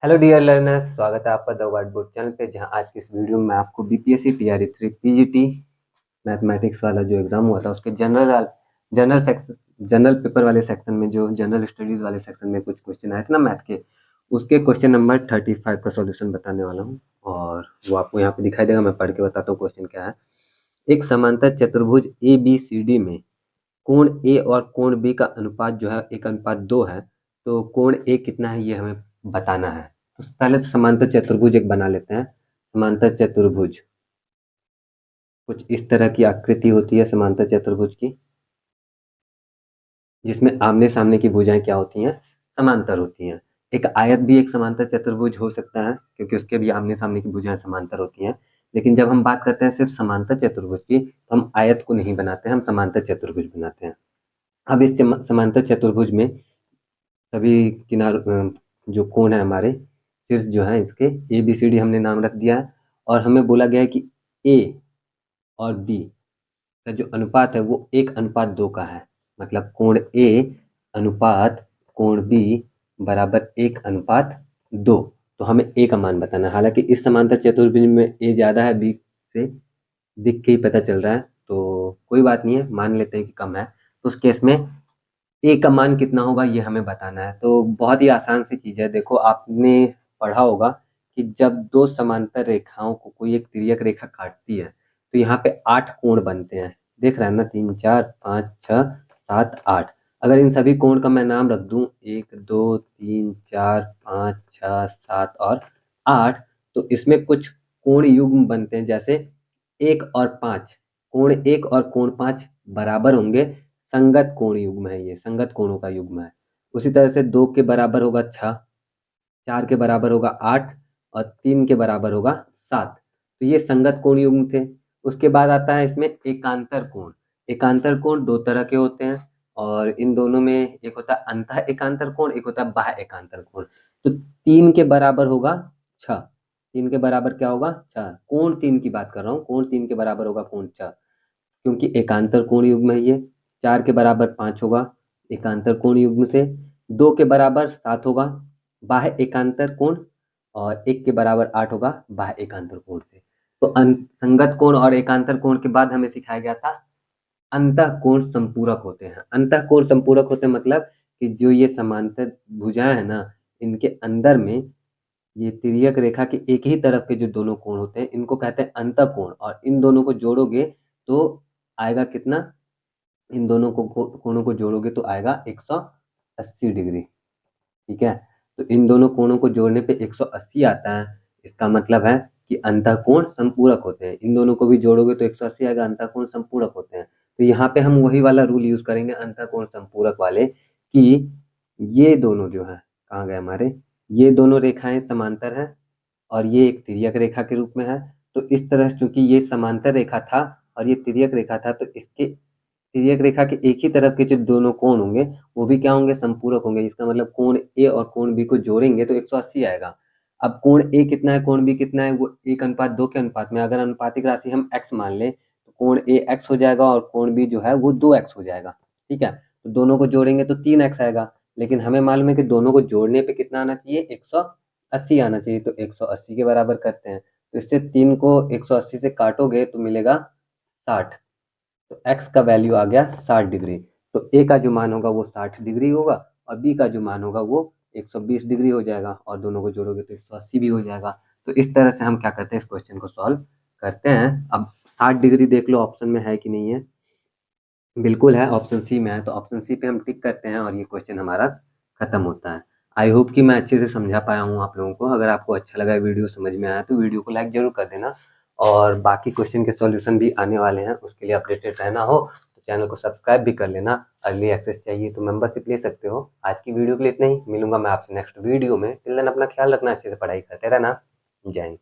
Hello dear learners, स्वागत है आपका द व्हाइट बोर्ड चैनल पे। जहां आज की इस वीडियो में आपको बीपीएससी टीआरई 3 पीजीटी मैथमेटिक्स वाला जो एग्जाम हुआ था उसके जनरल पेपर वाले सेक्शन में, जो जनरल स्टडीज वाले सेक्शन में कुछ क्वेश्चन आए थे ना मैथ के, उसके क्वेश्चन नंबर 35 का सॉल्यूशन बताने वाला हूँ। और वो आपको यहाँ पे दिखाई देगा। मैं पढ़ के बताता हूँ क्वेश्चन क्या है। एक समांतर चतुर्भुज ए बी सी डी में कोण ए और कोण बी का अनुपात जो है 1:2 है। तो कोण ए कितना है ये हमें बताना है। तो पहले तो समांतर चतुर्भुज एक बना लेते हैं। समांतर चतुर्भुज कुछ इस तरह की आकृति होती है समांतर चतुर्भुज की, जिसमें आमने सामने की भुजाएं क्या होती हैं, समांतर होती हैं। एक आयत भी एक समांतर चतुर्भुज हो सकता है, क्योंकि उसके भी आमने सामने की भुजाएं समांतर होती हैं। लेकिन जब हम बात करते हैं सिर्फ समांतर चतुर्भुज की, तो हम आयत को नहीं बनाते हैं, हम समांतर चतुर्भुज बनाते हैं। अब इस समांतर चतुर्भुज में सभी किनार जो कोण है, हमारे शीर्ष जो है, इसके ए बी सी डी हमने नाम रख दिया है। और हमें बोला गया है कि ए और बी का जो अनुपात है वो 1:2 का है। मतलब कोण ए अनुपात कोण बी बराबर 1:2। तो हमें ए का मान बताना है। हालांकि इस समांतर चतुर्भुज में ए ज्यादा है बी से, दिख के ही पता चल रहा है, तो कोई बात नहीं है, मान लेते हैं कि कम है। तो उस केस में ए का मान कितना होगा ये हमें बताना है। तो बहुत ही आसान सी चीज़ है। देखो, आपने पढ़ा होगा कि जब दो समांतर रेखाओं को कोई एक तिर्यक रेखा काटती है तो यहाँ पे 8 कोण बनते हैं। देख रहे हैं ना, 3 4 5 6 7 8। अगर इन सभी कोण का मैं नाम रख दूं 1 2 3 4 5 6 7 और 8, तो इसमें कुछ कोण युग्म बनते हैं। जैसे 1 और 5, कोण 1 और कोण 5 बराबर होंगे, संगत कोण युग्म है, ये संगत कोणों का युग्म है। उसी तरह से 2 के बराबर होगा 6, 4 के बराबर होगा 8 और 3 के बराबर होगा 7। तो ये संगत कोण युग्म थे। उसके बाद आता है इसमें एकांतर कोण। एकांतर कोण दो तरह के होते हैं, और इन दोनों में एक होता है अंतः एकांतर कोण, एक होता है बाह्य एकांतर कोण। तो 3 के बराबर होगा 6। 3 के बराबर क्या होगा? 6। कोण 3 की बात कर रहा हूँ। कोण 3 के बराबर होगा कोण 6, क्योंकि एकांतर कोण युग्म है ये। 4 के बराबर 5 होगा एकांतर कोण युग्म से। 2 के बराबर 7 होगा बाह्य एकांतर कोण, और 1 के बराबर 8 होगा बाह्य एकांतर कोण से। तो संगत कोण और एकांतर कोण के बाद हमें सिखाया गया था अंतः कोण संपूरक होते हैं। अंतः कोण संपूरक होते हैं मतलब कि जो ये समांतर भुजाएं है ना, इनके अंदर में ये तिर्यक रेखा के एक ही तरफ के जो दोनों कोण होते हैं, इनको कहते हैं अंतः कोण। और इन दोनों को जोड़ोगे तो आएगा कितना? इन दोनों को कोणों को जोड़ोगे तो आएगा 180 डिग्री। ठीक है, तो इन दोनों कोणों को जोड़ने पे 180 आता है। इसका मतलब है कि अंतः कोण संपूरक होते हैं। इन दोनों को भी जोड़ोगे तो 180 आएगा, अंतः कोण संपूरक होते हैं। तो यहाँ पे हम वही वाला रूल यूज करेंगे अंतः कोण संपूरक वाले, कि ये दोनों जो है, कहाँ गए हमारे, ये दोनों रेखाएं समांतर हैं और ये एक तिर्यक रेखा के रूप में है। तो इस तरह से चूंकि ये समांतर रेखा था और ये तिर्यक रेखा था, तो इसके तिर्यक रेखा के एक ही तरफ के जो दोनों कोण होंगे वो भी क्या होंगे? संपूरक होंगे। इसका मतलब कोण ए और कोण बी को जोड़ेंगे तो 180 आएगा। अब कोण ए कितना है, कोण बी कितना है, वो 1:2 के अनुपात में। अगर अनुपातिक राशि हम x मान लें तो कोण ए x हो जाएगा और कोण बी जो है वो 2x हो जाएगा। ठीक है, तो दोनों को जोड़ेंगे तो 3x आएगा। लेकिन हमें मालूम है कि दोनों को जोड़ने पे कितना आना चाहिए? 180 आना चाहिए। तो 180 के बराबर करते हैं, तो इससे 3 को 180 से काटोगे तो मिलेगा 60। तो x का वैल्यू आ गया 60 डिग्री। तो a का जो मान होगा वो 60 डिग्री होगा और b का जो मान होगा वो 120 डिग्री हो जाएगा, और दोनों को जोड़ोगे तो 180 भी हो जाएगा। तो इस तरह से हम क्या करते हैं, इस क्वेश्चन को सॉल्व करते हैं। अब 60 डिग्री देख लो ऑप्शन में है कि नहीं है। बिल्कुल है, ऑप्शन सी में है। तो ऑप्शन सी पे हम टिक करते हैं और ये क्वेश्चन हमारा खत्म होता है। आई होप कि मैं अच्छे से समझा पाया हूँ आप लोगों को। अगर आपको अच्छा लगा, वीडियो समझ में आया, तो वीडियो को लाइक जरूर कर देना। और बाकी क्वेश्चन के सॉल्यूशन भी आने वाले हैं, उसके लिए अपडेटेड रहना हो तो चैनल को सब्सक्राइब भी कर लेना। अर्ली एक्सेस चाहिए तो मेंबरशिप ले सकते हो। आज की वीडियो के लिए इतना ही। मिलूंगा मैं आपसे नेक्स्ट वीडियो में। टिल देन अपना ख्याल रखना, अच्छे से पढ़ाई करते रहना। जय हिंद।